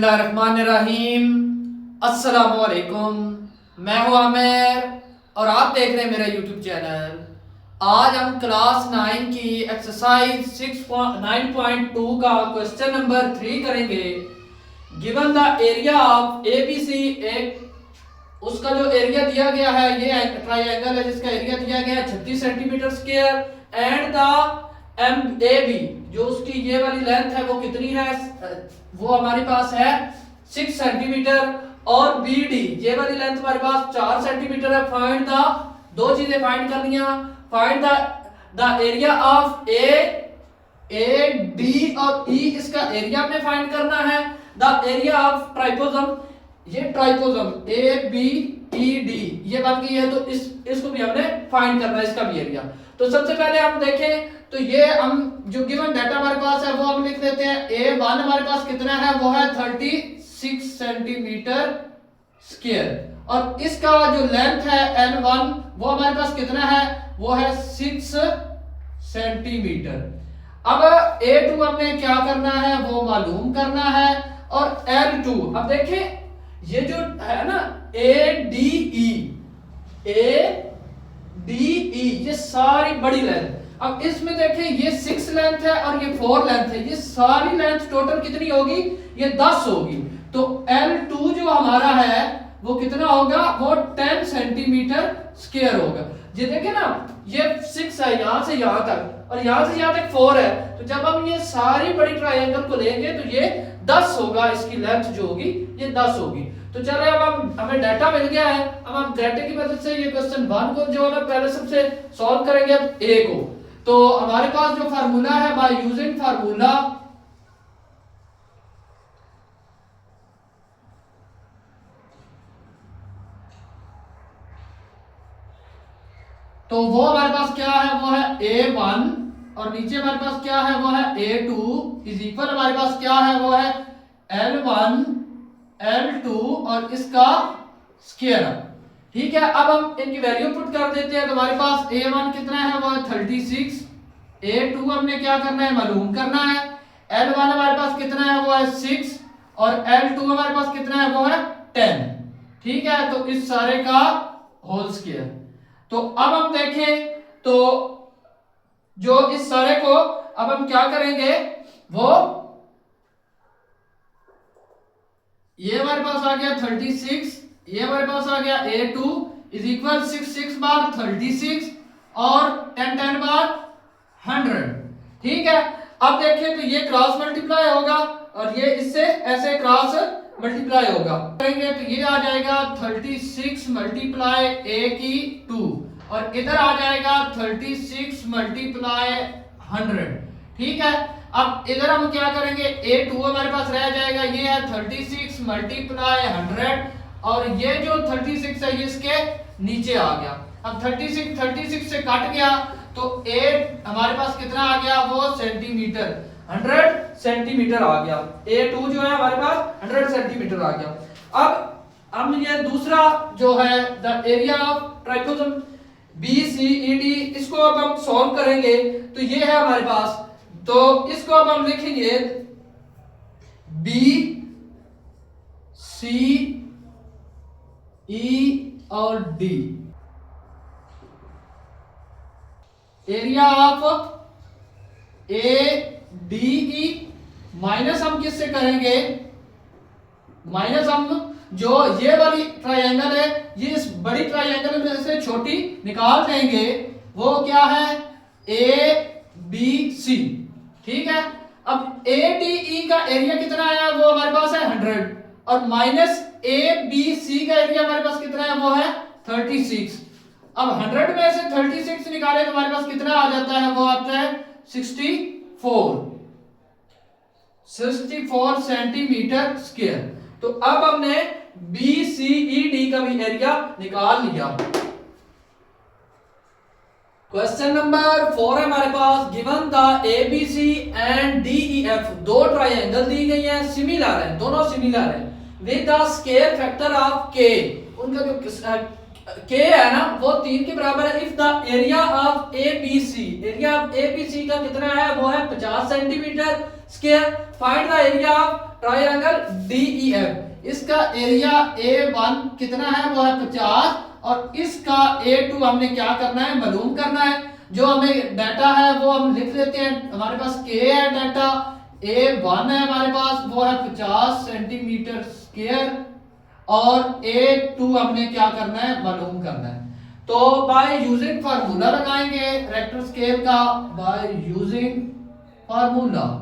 बिस्मिल्लाहिर्रहमानिर्रहीम। अस्सलामुअलैकुम। मैं हूं आमिर और आप देख रहे हैं मेरा यूट्यूब चैनल। आज हम क्लास 9 की एक्सरसाइज 9.2 का क्वेश्चन नंबर 3 करेंगे। Given the area of ABC, एक उसका जो एरिया दिया गया है, ये ट्राइंगल है जिसका एरिया दिया गया है 36 centimetre square, and the MAB जो उसकी ये वाली लेंथ है वो कितनी है, वो हमारे पास है 6 सेंटीमीटर, और BD ये वाली लेंथ हमारे पास 4 सेंटीमीटर है। फाइंड द, दो चीजें फाइंड करनी है। Find the area of AD और E, इसका एरिया हमने फाइंड करना है। द एरिया ऑफ ट्राइपोजम, ये ट्राइपोजम ABED ये बन गई है, तो इसको भी हमने फाइंड करना है, इसका भी एरिया। तो सबसे पहले हम देखें तो ये हम जो गिवन डाटा हमारे पास है वो हम लिख देते हैं। A1 हमारे पास कितना है, वो है 36 सेंटीमीटर स्क्वायर, और इसका जो लेंथ है L1 वो हमारे पास कितना है, वो है 6 सेंटीमीटर। अब A2 हमने क्या करना है, वो मालूम करना है, और L2 अब देखें ये जो है ना ADE ये सारी बड़ी लेंथ। अब इसमें देखें ये 6 लेंथ है और ये 4 लेंथ है, ये सारी लेंथ टोटल कितनी होगी, ये 10 होगी। तो L2 जो हमारा है वो कितना होगा, वो 10 सेंटीमीटर स्क्वायर होगा। ये देखें ना, ये 6 है यहां से यहां तक, और यहां से यहां तक 4 है, तो जब हम ये सारी बड़ी ट्रायंगल को लेंगे तो ये 10 होगा, इसकी लेंथ जो होगी ये 10 होगी। तो चलो अब हमें डाटा मिल गया है। अब हम डाटे की मदद से ये क्वेश्चन 1 को जो है पहले सबसे सॉल्व करेंगे। अब A को, तो हमारे पास जो फार्मूला है, बाय यूजिंग फार्मूला, तो वो हमारे पास क्या है, वो है A1, और नीचे हमारे पास क्या है, वो है A2 इज इक्वल हमारे पास क्या है, वो है L1 L2 और इसका स्क्वायर। ठीक है, अब हम इनकी वैल्यू पुट कर देते हैं। तो हमारे पास A1 कितना है, वो है 36, A2 हमने क्या करना है, मालूम करना है, L1 हमारे पास कितना है, वो है 6, और L2 हमारे पास कितना है, वो है 10। ठीक है, तो इस सारे का होल स्क्वायर। तो अब हम देखें तो जो इस सारे को अब हम क्या करेंगे, वो ये हमारे पास आ गया 36, ये हमारे पास आ गया A2 इज इक्वल 6 बार 36 और 10 बार 100। ठीक है, अब देखें तो ये क्रॉस मल्टीप्लाई होगा और ये इससे ऐसे क्रॉस मल्टीप्लाई होगा, करेंगे तो ये आ जाएगा 36 मल्टीप्लाई A की 2, और इधर आ जाएगा 36 मल्टीप्लाई 100। ठीक है, अब इधर हम क्या करेंगे, A2 हमारे पास रह जाएगा, ये है 36 मल्टीप्लाई 100, और ये जो 36 है ये इसके नीचे आ गया। अब 36 से कट गया तो A हमारे पास कितना आ गया, वो सेंटीमीटर, 100 सेंटीमीटर आ गया। A2 जो है हमारे पास 100 सेंटीमीटर आ गया। अब हम ये दूसरा जो है द एरिया ऑफ ट्राइपोजम BCED, इसको अब हम सॉल्व करेंगे। तो ये है हमारे पास, तो इसको अब हम लिखेंगे BCE और D, area of ADE minus हम किससे करेंगे, माइनस हम जो ये वाली ट्रायंगल है, ये इस बड़ी ट्रायंगल में से छोटी निकाल देंगे, वो क्या है ABC। ठीक है, अब ADE का एरिया कितना है, वो हमारे पास है 100, और माइनस ABC का एरिया हमारे पास कितना है, वो है 36। अब 100 में से 36 निकाले तो हमारे पास कितना आ जाता है, वो आता है 64 सेंटीमीटर स्क्वायर। तो अब हमने BCED का भी एरिया निकाल लिया। क्वेश्चन नंबर 4 है हमारे पास। Given the ABC and DEF, दो ट्रायंगल दी गई हैं, सिमिलर है, दोनों सिमिलर है, with the square factor of K, उनका जो K है ना वो 3 के बराबर है। If the area of ABC, area of ABC का कितना है, वो है 50 centimetre square. Find the area of triangle DEF, इसका एरिया A1 कितना है, वो है 50, और इसका A2 हमने क्या करना है, मालूम करना है। जो हमें डाटा है वो हम लिख लेते हैं, हमारे पास K है डाटा, A1 है हमारे पास, वो है 50 सेंटीमीटर स्क्वायर, और A2 हमने क्या करना है, मालूम करना है। तो बाय यूजिंग फार्मूला लगाएंगे रेक्टर स्केल का, बाय यूजिंग फार्मूला।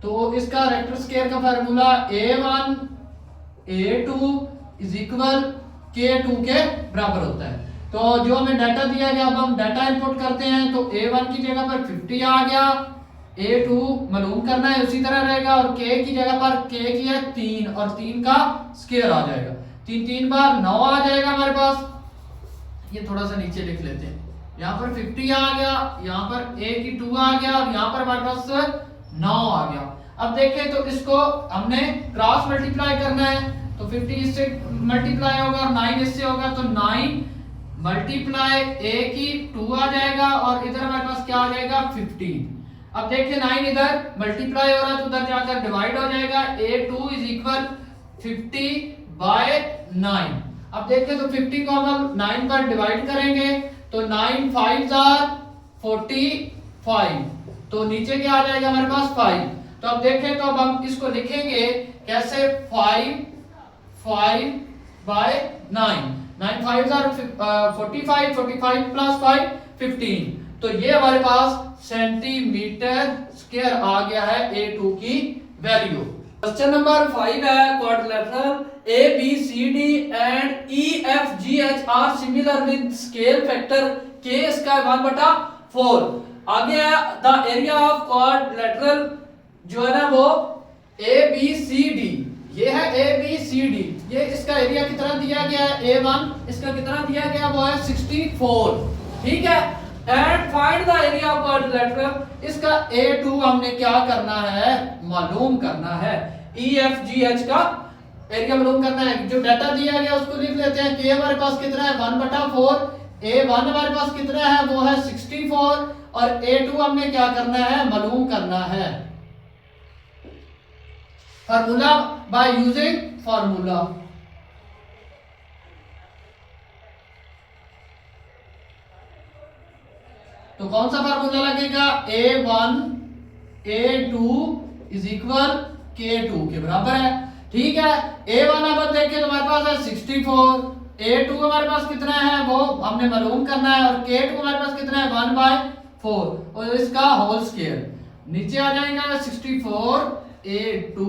तो इसका रेक्टर स्केल का formula A1 A2 is equal K2 के बराबर होता है। तो जो हमें डाटा दिया गया, अब हम डाटा इनपुट करते हैं, तो A1 की जगह पर 50 आ गया, A2 मालूम करना है उसी तरह रहेगा, और K की जगह पर K की है 3, और 3 का स्क्वायर आ जाएगा, 3 बार 9 आ जाएगा हमारे पास। ये थोड़ा सा नीचे लिख लेते हैं, यहाँ पर 50 आ गया, यहाँ पर A की 2 आ गया, और यहाँ पर हमारे पास 9 आ गया। अब देखें तो इसको हमने क्रॉस मल्टीप्लाई करना है, तो 50 इससे मल्टीप्लाई होगा और 9 इससे होगा, तो 9 मल्टीप्लाई A की 2 आ जाएगा, और इधर हमारे पास क्या आ जाएगा, 15। अब देखिए 9 इधर मल्टीप्लाई हो रहा है तो उधर जाकर डिवाइड हो जाएगा, A2 इज इक्वल 50/9। अब देखिए तो 50 को हम 9 पर डिवाइड करेंगे, तो 9 5 आर 45, तो नीचे क्या आ जाएगा हमारे पास 5। तो अब देखें तो अब हम इसको लिखेंगे कैसे, 5/9, 9 5 आर 45, 45 प्लस 5 15, तो ये हमारे पास सेंटीमीटर स्क्वायर आ गया है A2 की वैल्यू। क्वेश्चन नंबर 5 है, quadrilateral ABCD and EFGH are similar with scale factor K square 1/4। आगे है द एरिया ऑफ क्वाड्रिलेटरल, जो है ना वो ABCD, ये है ABCD, ये इसका एरिया कितना दिया गया है A1, इसका कितना दिया गया वो है 64, ठीक है। And find the area of quadrilateral, इसका A2 हमने क्या करना है, मालूम करना है। EFGH का एरिया मालूम करना है, जो डाटा दिया गया उसको लिख लेते हैं। K हमारे पास कितना है 1/4, A1 हमारे पास कितना है वो है 64, और A2 हमने क्या करना है, मालूम करना है। Formula, by using formula. तो कौन सा फार्मूला लगेगा, A1 A2 is equal K2 के बराबर है, ठीक है। A1 अब देखें तो हमारे पास है 64, A2 हमारे पास कितना है वो हमने मालूम करना है, और K2 हमारे पास कितना है 1/4, और इसका होल स्क्वायर नीचे आ जाएगा 64, A2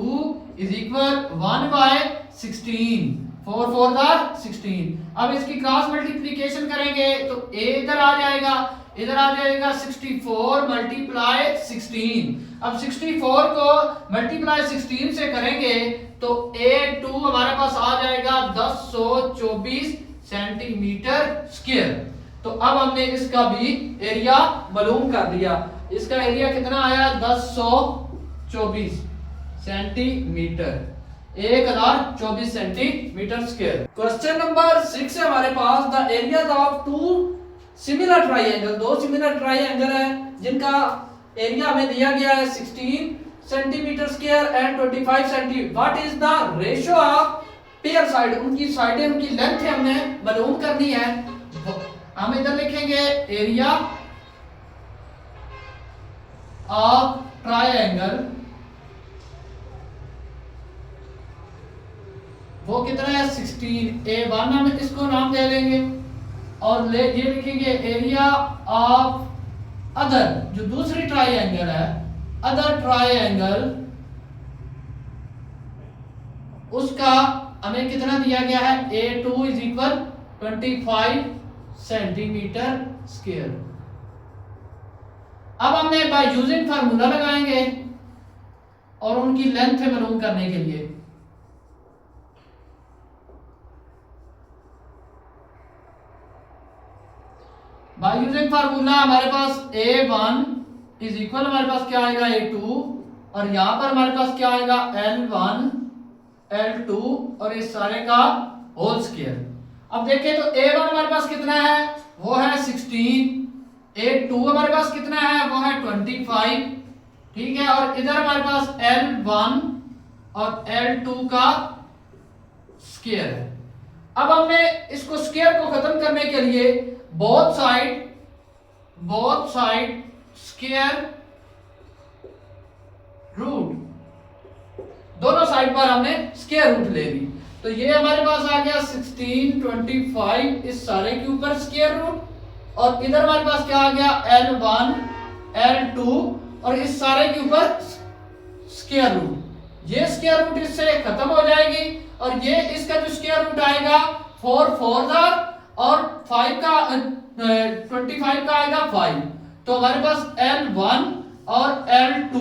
इज इक्वल 1/16, 4 4 16। अब इसकी क्रॉस मल्टीप्लिकेशन करेंगे तो A इधर आ जाएगा, इधर आ जाएगा 64 मल्टीप्लाई 16। अब 64 को मल्टीप्लाई 16 से करेंगे तो A2 हमारे पास आ जाएगा 1024 सेंटीमीटर स्क्वायर। तो अब हमने इसका भी एरिया मालूम कर दिया, इसका एरिया कितना आया 1024 centimetre, 1024 centimetre square. Question number 6 है हमारे पास, the areas of two similar triangle, दो सिमिलर ट्राइंगल है जिनका एरिया हमें दिया गया है 16 centimetre square and 25 centi. What is the ratio of pair side, उनकी साइडें, उनकी लेंथ है हमने मालूम करनी है। हम इधर लिखेंगे एरिया ऑफ ट्राइंगल, वो कितना है 16, A1 हम इसको नाम दे देंगे, और ये लिखेंगे एरिया ऑफ अदर, जो दूसरी ट्राइंगल है अदर ट्राइंगल, उसका हमें कितना दिया गया है A2 is equal 25 centimetre square. अब हमने बाय यूजिंग फार्मूला लगाएंगे और उनकी लेंथ मालूम करने के लिए। बाय यूजिंग फार्मूला हमारे पास A1 इज इक्वल, हमारे पास क्या आएगा A2, और यहां पर हमारे पास क्या आएगा L1 L2 और इस सारे का होल स्क्वायर। अब देखें तो A1 हमारे पास कितना है वो है 16, A2 हमारे पास कितना है, वो है 25, ठीक है। और इधर हमारे पास L1 और L2 का स्क्वायर है। अब हमने इसको स्क्वायर को खत्म करने के लिए बोथ साइड स्क्वायर रूट, दोनों साइड पर हमने स्क्वायर रूट ले ली। तो ये हमारे पास आ गया 16, 25 इस सारे के ऊपर स्क्वायर रूट, और इधर हमारे पास क्या आ गया L1, L2 और इस सारे के ऊपर स्क्वायर रूट। ये स्क्वायर रूट इससे खत्म हो जाएगी, और ये इसका जो स्क्वायर रूट आएगा 4 4 और 5 का 25 का आएगा 5। तो हमारे पास L1 और L2,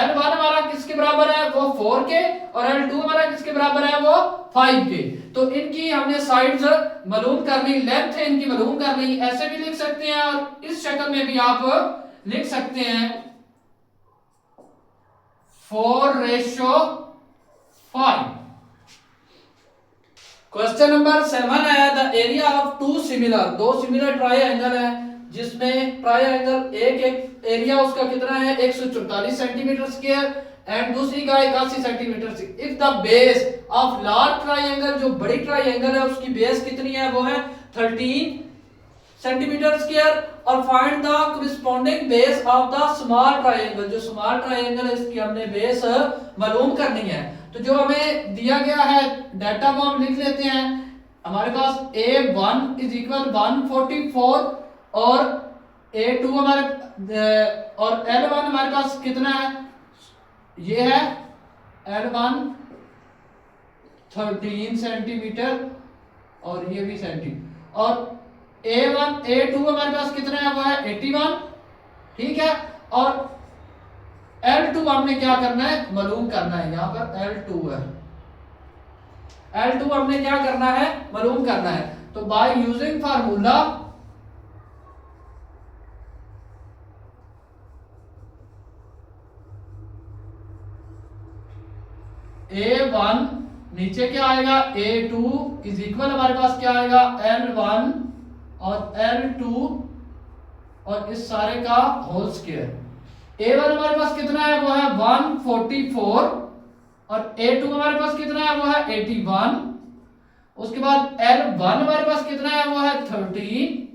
L1 हमारा किसके बराबर है, वो 4 के, और L2 हमारा किसके बराबर है, वो 5 के। तो इनकी हमने साइड्स मालूम कर ली, लेंथ है इनकी मालूम कर ली। ऐसे भी लिख सकते हैं और इस शक्ल में भी आप लिख सकते हैं 4:5। क्वेश्चन नंबर 7 है, द एरिया ऑफ दो सिमिलर ट्रायंगल है, जिसमें ट्रायंगल एक एरिया उसका कितना है 144 सेंटीमीटर स्क्वायर एंड दूसरी का 81 centimetre square. If the base of large triangle, जो बड़ी ट्रायंगल है उसकी बेस कितनी है, वो है 13 सेंटीमीटर स्क्वायर, और find the corresponding base of the small triangle, जो स्मॉल ट्रायंगल है इसकी हमने बेस मालूम करनी है। तो जो हमें दिया गया है डाटा को हम लिख लेते हैं। हमारे पास A1 इज इक्वल 144 और A2 हमारे और L1 हमारे पास कितना है, ये है L1 13 सेंटीमीटर और ये भी सेंटीमीटर, और A2 हमारे पास कितना है, वो है 81, ठीक है। और L2 हमने क्या करना है, मालूम करना है। यहां पर L2 है, L2 हमने क्या करना है, मालूम करना है। तो बाय यूजिंग फार्मूला A1 नीचे क्या आएगा A2 इज इक्वल हमारे पास क्या आएगा L1 और L2 और इस सारे का होल स्क्वायर। A1 हमारे पास कितना है, वो है 144 और A2 हमारे पास कितना है, वो है 81। उसके बाद L1 हमारे पास कितना है, वो है 13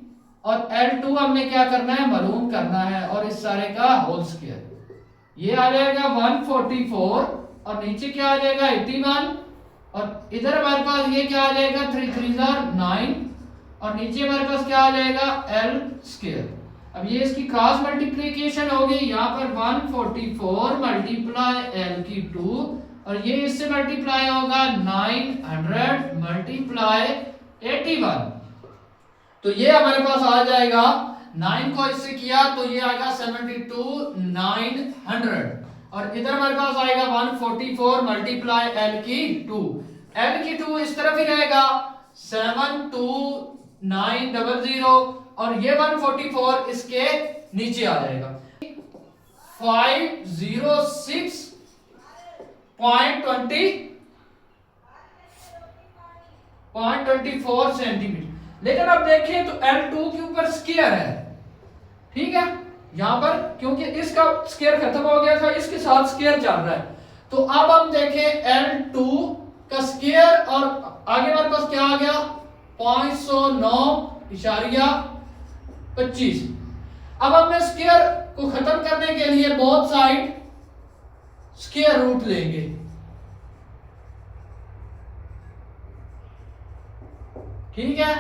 और L2 हमने क्या करना है, मालूम करना है, और इस सारे का होल स्क्वायर। ये आ जाएगा 144 और नीचे क्या आ जाएगा 81, और इधर हमारे पास ये क्या आ जाएगा 3 3 9 और नीचे हमारे पास क्या आ जाएगा L स्क्वायर। अब ये इसकी क्रॉस मल्टीप्लिकेशन होगी, यहाँ पर 144 मल्टीप्लाई L की 2 और ये इससे मल्टीप्लाई होगा 900 मल्टीप्लाई 81। तो ये हमारे पास आ जाएगा 9 को इससे किया तो ये आएगा 72 900, और इधर हमारे पास आएगा 144 मल्टीप्लाई L की 2, L की 2 इस तरफ ही रहेगा 72900 और ये 144 इसके नीचे आ जाएगा 506.24 सेंटीमीटर। लेकिन अब देखें तो L2 के ऊपर स्क्वायर है, ठीक है, यहां पर क्योंकि इसका स्क्वायर खत्म हो गया था, इसके साथ स्क्वायर चल रहा है। तो अब हम देखें L2 का स्क्वायर और आगे हमारे पास क्या आ गया 509.25। अब हमने स्क्वायर को खत्म करने के लिए बोथ साइड स्क्वायर रूट लेंगे, ठीक है।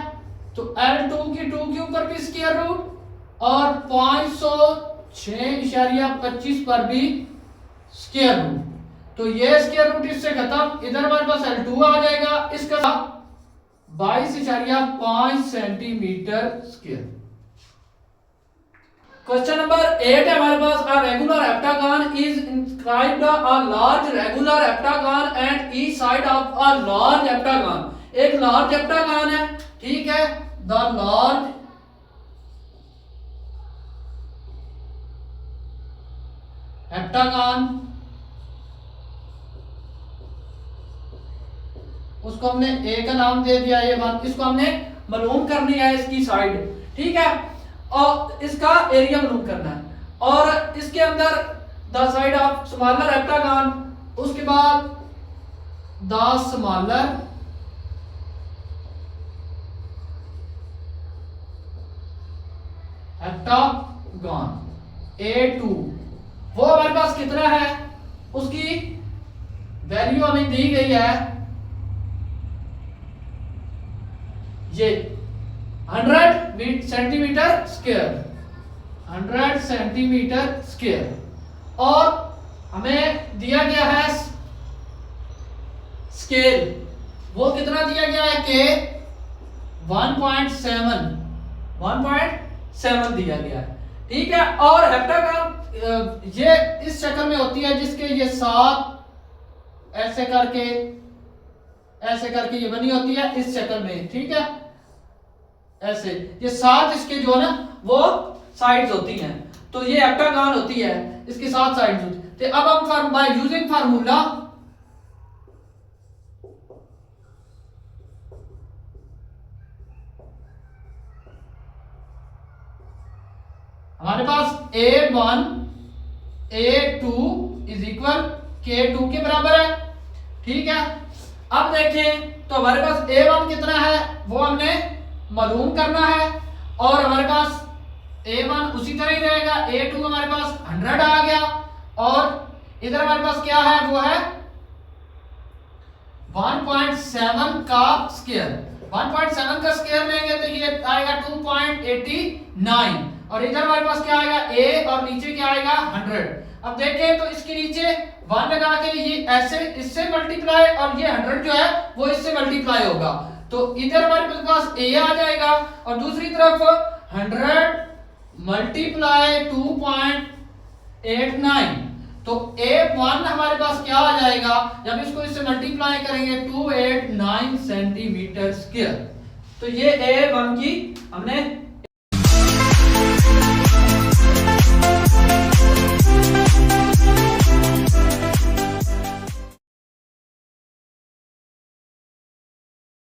तो L2 की 2 के ऊपर भी स्क्वायर रूट और 506.25 पर भी स्क्वायर रूट। तो ये स्क्वायर रूट इससे खत्म, इधर हमारे पास L2 आ जाएगा, इसका 22.5 सेंटीमीटर स्क्वायर। क्वेश्चन नंबर 8 है हमारे पास, a regular heptagon is inscribed a large regular heptagon and each side of a large heptagon. एक लार्ज हेप्टागन है, ठीक है, द लार्ज हेप्टागन, उसको हमने ए का नाम दे दिया, ये बात इसको हमने मालूम करनी है इसकी साइड, ठीक है। और इसका एरिया मालूम करना है, और इसके अंदर the side of smaller heptagon, उसके बाद द स्मॉलर हेप्टागन A2 वो हमारे पास कितना है, उसकी वैल्यू हमें दी गई है ये 100 सेंटीमीटर स्क्वायर, 100 सेंटीमीटर स्क्वायर, और हमें दिया गया है स्केल, वो कितना दिया गया है के 1.7 दिया गया है, ठीक है। और हेप्टागन ये इस शक्ल में होती है जिसके ये 7 ऐसे करके ये बनी होती है इस शक्ल में, ठीक है। ऐसे ये 7 इसके जो है ना वो साइड्स होती हैं, तो ये हेप्टागन होती है, इसकी 7 साइड्स होती है। तो अब हम बाय यूजिंग फार्मूला हमारे पास A1 A2 is equal K2 के बराबर है, ठीक है। अब देखें तो हमारे पास A1 कितना है वो हमने मालूम करना है, और हमारे पास A1 उसी तरह ही रहेगा, A2 हमारे पास 100 आ गया, और इधर हमारे पास क्या है वो है 1.7 का स्क्वायर, 1.7 का स्क्वायर लेंगे तो ये आएगा 2.89, और इधर हमारे पास क्या आएगा A, और नीचे क्या आएगा 100। अब देखें तो इसके नीचे 1 लगा के ये ऐसे इससे मल्टीप्लाई, और ये 100 जो है वो इससे मल्टीप्लाई होगा, तो इधर हमारे पास A आ जाएगा, और दूसरी तरफ 100 मल्टीप्लाई 2.89, तो A1 हमारे पास क्या आ जाएगा जब इसको इससे मल्टीप्लाई करेंगे 289 सेंटीमीटर स्क्वायर। तो ये A1 की हमने